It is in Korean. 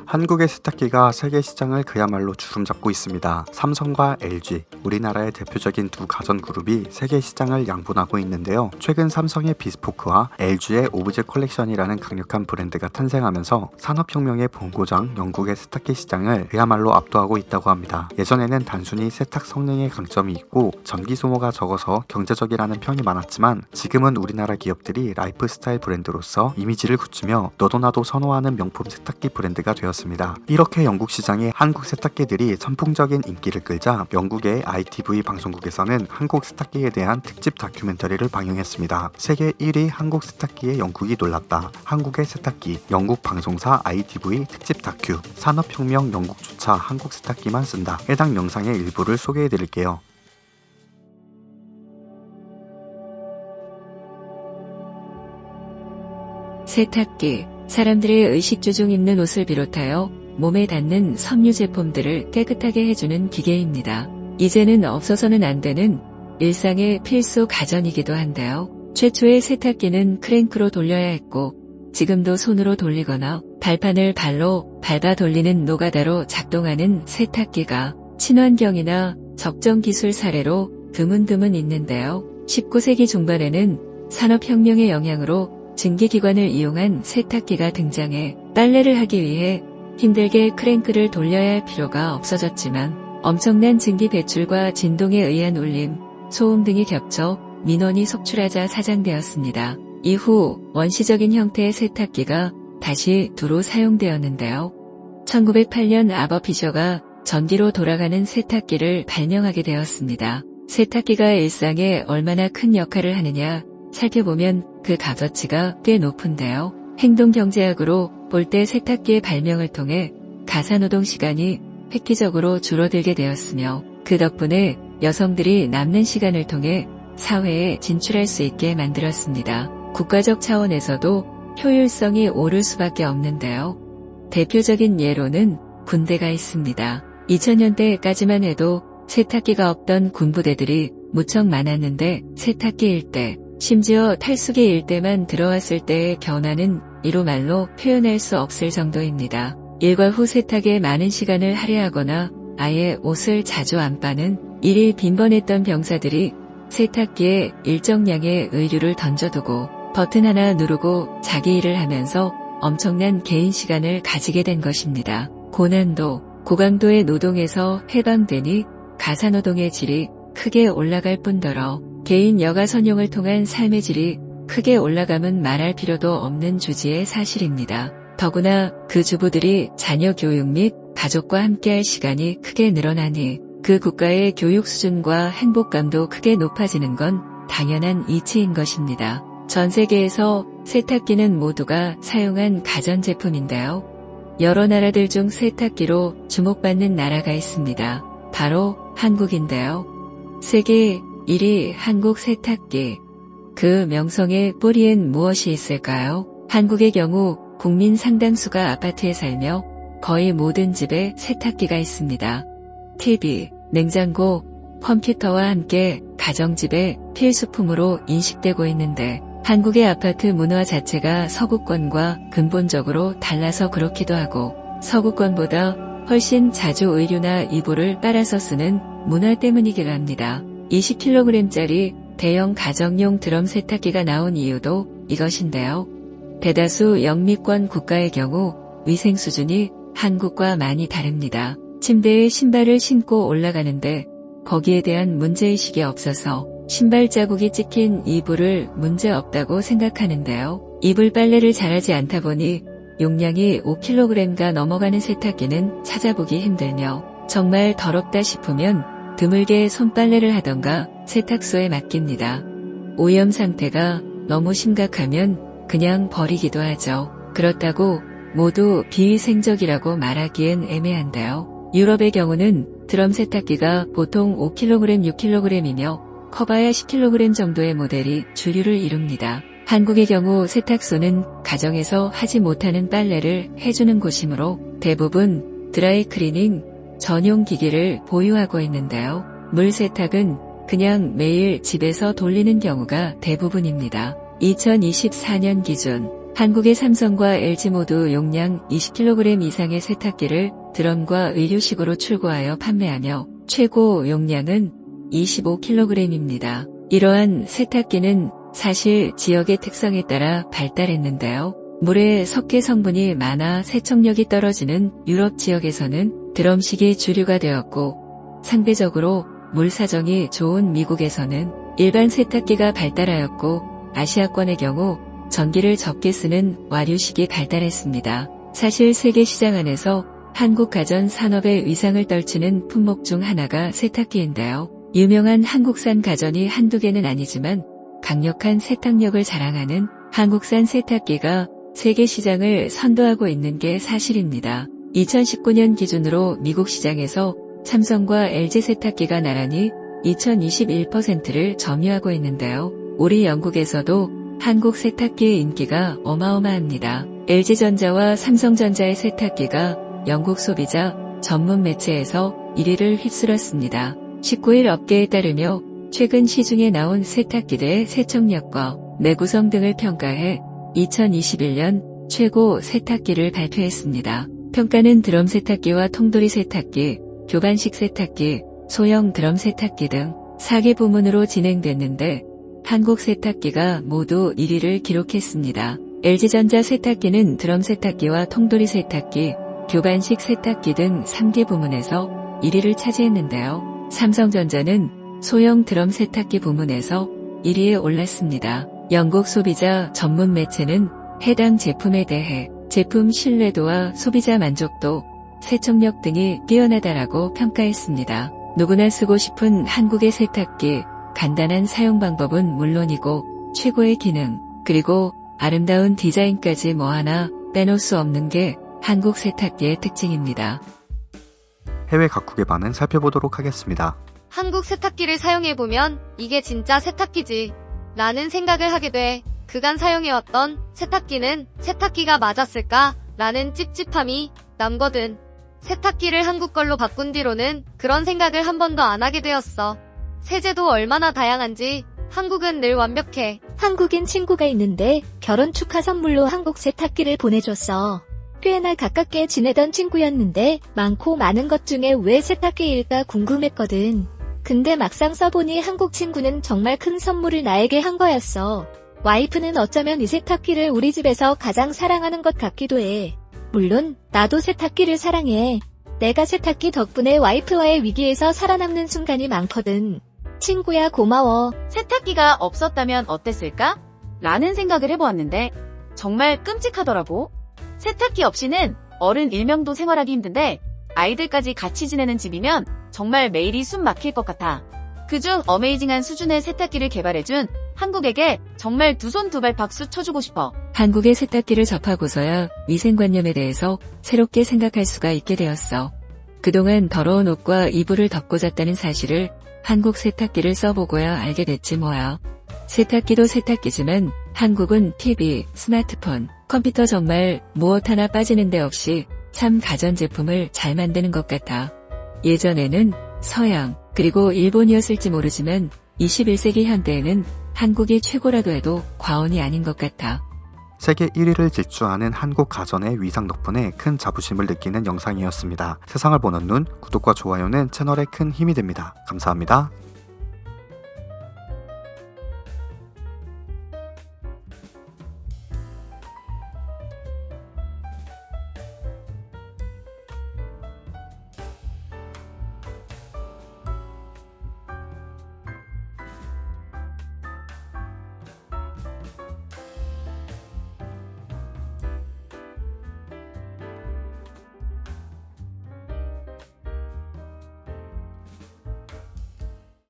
한국의 세탁기가 세계 시장을 그야말로 주름잡고 있습니다. 삼성과 LG, 우리나라의 대표적인 두 가전그룹이 세계 시장을 양분하고 있는데요. 최근 삼성의 비스포크와 LG의 오브제 컬렉션이라는 강력한 브랜드가 탄생하면서 산업혁명의 본고장 영국의 세탁기 시장을 그야말로 압도하고 있다고 합니다. 예전에는 단순히 세탁 성능의 강점이 있고 전기 소모가 적어서 경제적이라는 평이 많았지만 지금은 우리나라 기업들이 라이프스타일 브랜드로서 이미지를 굳히며 너도나도 선호하는 명품 세탁기 브랜드가 되었습니다. 이렇게 영국 시장에 한국 세탁기들이 선풍적인 인기를 끌자 영국의 ITV 방송국에서는 한국 세탁기에 대한 특집 다큐멘터리를 방영했습니다. 세계 1위 한국 세탁기에 영국이 놀랐다. 한국의 세탁기, 영국 방송사 ITV 특집 다큐, 산업혁명 영국조차 한국 세탁기만 쓴다. 해당 영상의 일부를 소개해드릴게요. 세탁기, 사람들의 의식주 중 입는 옷을 비롯하여 몸에 닿는 섬유 제품들을 깨끗하게 해주는 기계입니다. 이제는 없어서는 안 되는 일상의 필수 가전이기도 한데요. 최초의 세탁기는 크랭크로 돌려야 했고 지금도 손으로 돌리거나 발판을 발로 밟아 돌리는 노가다로 작동하는 세탁기가 친환경이나 적정 기술 사례로 드문드문 있는데요. 19세기 중반에는 산업혁명의 영향으로 증기기관을 이용한 세탁기가 등장해 빨래를 하기 위해 힘들게 크랭크를 돌려야 할 필요가 없어졌지만 엄청난 증기 배출과 진동에 의한 울림, 소음 등이 겹쳐 민원이 속출하자 사장되었습니다. 이후 원시적인 형태의 세탁기가 다시 두루 사용되었는데요. 1908년 아버 피셔가 전기로 돌아가는 세탁기를 발명하게 되었습니다. 세탁기가 일상에 얼마나 큰 역할을 하느냐 살펴보면 그 값어치가 꽤 높은데요. 행동경제학으로 볼 때 세탁기의 발명을 통해 가사노동 시간이 획기적으로 줄어들게 되었으며 그 덕분에 여성들이 남는 시간을 통해 사회에 진출할 수 있게 만들었습니다. 국가적 차원에서도 효율성이 오를 수밖에 없는데요. 대표적인 예로는 군대가 있습니다. 2000년대까지만 해도 세탁기가 없던 군부대들이 무척 많았는데 세탁기 일대, 심지어 탈수기 일대만 들어왔을 때의 변화는 이루 말로 표현할 수 없을 정도입니다. 일과 후 세탁에 많은 시간을 할애하거나 아예 옷을 자주 안 빠는 일일 빈번했던 병사들이 세탁기에 일정량의 의류를 던져두고 버튼 하나 누르고 자기 일을 하면서 엄청난 개인 시간을 가지게 된 것입니다. 고난도, 고강도의 노동에서 해방되니 가사노동의 질이 크게 올라갈 뿐더러 개인 여가 선용을 통한 삶의 질이 크게 올라감은 말할 필요도 없는 주지의 사실입니다. 더구나 그 주부들이 자녀 교육 및 가족과 함께할 시간이 크게 늘어나니 그 국가의 교육 수준과 행복감도 크게 높아지는 건 당연한 이치인 것입니다. 전 세계에서 세탁기는 모두가 사용한 가전제품인데요. 여러 나라들 중 세탁기로 주목받는 나라가 있습니다. 바로 한국인데요. 세계 1위 한국 세탁기. 그 명성의 뿌리엔 무엇이 있을까요? 한국의 경우 국민 상당수가 아파트에 살며 거의 모든 집에 세탁기가 있습니다. TV, 냉장고, 컴퓨터와 함께 가정집의 필수품으로 인식되고 있는데 한국의 아파트 문화 자체가 서구권과 근본적으로 달라서 그렇기도 하고 서구권보다 훨씬 자주 의류나 이불을 빨아서 쓰는 문화 때문이기도 합니다. 20kg짜리 대형 가정용 드럼 세탁기가 나온 이유도 이것인데요. 대다수 영미권 국가의 경우 위생 수준이 한국과 많이 다릅니다. 침대에 신발을 신고 올라가는데 거기에 대한 문제의식이 없어서 신발 자국이 찍힌 이불을 문제없다고 생각하는데요. 이불 빨래를 잘하지 않다 보니 용량이 5kg가 넘어가는 세탁기는 찾아보기 힘들며 정말 더럽다 싶으면 드물게 손빨래를 하던가 세탁소에 맡깁니다. 오염 상태가 너무 심각하면 그냥 버리기도 하죠. 그렇다고 모두 비위생적이라고 말하기엔 애매한데요. 유럽의 경우는 드럼 세탁기가 보통 5kg, 6kg이며 커봐야 10kg 정도의 모델이 주류를 이룹니다. 한국의 경우 세탁소는 가정에서 하지 못하는 빨래를 해주는 곳이므로 대부분 드라이클리닝 전용 기기를 보유하고 있는데요. 물세탁은 그냥 매일 집에서 돌리는 경우가 대부분입니다. 2024년 기준 한국의 삼성과 LG 모두 용량 20kg 이상의 세탁기를 드럼과 의류식으로 출고하여 판매하며 최고 용량은 25kg입니다. 이러한 세탁기는 사실 지역의 특성에 따라 발달했는데요. 물에 석회 성분이 많아 세척력이 떨어지는 유럽 지역에서는 드럼식이 주류가 되었고, 상대적으로 물 사정이 좋은 미국에서는 일반 세탁기가 발달하였고, 아시아권의 경우 전기를 적게 쓰는 와류식이 발달했습니다. 사실 세계 시장 안에서 한국 가전 산업의 위상을 떨치는 품목 중 하나가 세탁기인데요. 유명한 한국산 가전이 한두 개는 아니지만 강력한 세탁력을 자랑하는 한국산 세탁기가 세계 시장을 선도하고 있는 게 사실입니다. 2019년 기준으로 미국 시장에서 삼성과 LG 세탁기가 나란히 2021%를 점유하고 있는데요. 우리 영국에서도 한국 세탁기의 인기가 어마어마합니다. LG전자와 삼성전자의 세탁기가 영국 소비자 전문 매체에서 1위를 휩쓸었습니다. 19일 업계에 따르며 최근 시중에 나온 세탁기들의 세척력과 내구성 등을 평가해 2021년 최고 세탁기를 발표했습니다. 평가는 드럼 세탁기와 통돌이 세탁기, 교반식 세탁기, 소형 드럼 세탁기 등 4개 부문으로 진행됐는데 한국 세탁기가 모두 1위를 기록했습니다. LG전자 세탁기는 드럼 세탁기와 통돌이 세탁기, 교반식 세탁기 등 3개 부문에서 1위를 차지했는데요. 삼성전자는 소형 드럼 세탁기 부문에서 1위에 올랐습니다. 영국 소비자 전문 매체는 해당 제품에 대해 제품 신뢰도와 소비자 만족도, 세척력 등이 뛰어나다라고 평가했습니다. 누구나 쓰고 싶은 한국의 세탁기, 간단한 사용 방법은 물론이고 최고의 기능, 그리고 아름다운 디자인까지 뭐 하나 빼놓을 수 없는 게 한국 세탁기의 특징입니다. 해외 각국의 반응 살펴보도록 하겠습니다. 한국 세탁기를 사용해보면 이게 진짜 세탁기지 라는 생각을 하게 돼. 그간 사용해왔던 세탁기는 세탁기가 맞았을까? 라는 찝찝함이 남거든. 세탁기를 한국 걸로 바꾼 뒤로는 그런 생각을 한 번도 안 하게 되었어. 세제도 얼마나 다양한지 한국은 늘 완벽해. 한국인 친구가 있는데 결혼 축하 선물로 한국 세탁기를 보내줬어. 꽤나 가깝게 지내던 친구였는데 많고 많은 것 중에 왜 세탁기일까 궁금했거든. 근데 막상 써보니 한국 친구는 정말 큰 선물을 나에게 한 거였어. 와이프는 어쩌면 이 세탁기를 우리 집에서 가장 사랑하는 것 같기도 해. 물론 나도 세탁기를 사랑해. 내가 세탁기 덕분에 와이프와의 위기에서 살아남는 순간이 많거든. 친구야 고마워. 세탁기가 없었다면 어땠을까? 라는 생각을 해보았는데 정말 끔찍하더라고. 세탁기 없이는 어른 1명도 생활하기 힘든데 아이들까지 같이 지내는 집이면 정말 매일이 숨 막힐 것 같아. 그중 어메이징한 수준의 세탁기를 개발해준 한국에게 정말 두 손 두 발 박수 쳐주고 싶어. 한국의 세탁기를 접하고서야 위생관념에 대해서 새롭게 생각할 수가 있게 되었어. 그동안 더러운 옷과 이불을 덮고 잤다는 사실을 한국 세탁기를 써보고야 알게 됐지 뭐야. 세탁기도 세탁기지만 한국은 TV, 스마트폰, 컴퓨터 정말 무엇 하나 빠지는 데 없이 참 가전제품을 잘 만드는 것 같아. 예전에는 서양, 그리고 일본이었을지 모르지만 21세기 현대에는 한국이 최고라고 해도 과언이 아닌 것 같아. 세계 1위를 질주하는 한국 가전의 위상 덕분에 큰 자부심을 느끼는 영상이었습니다. 세상을 보는 눈, 구독과 좋아요는 채널에 큰 힘이 됩니다. 감사합니다.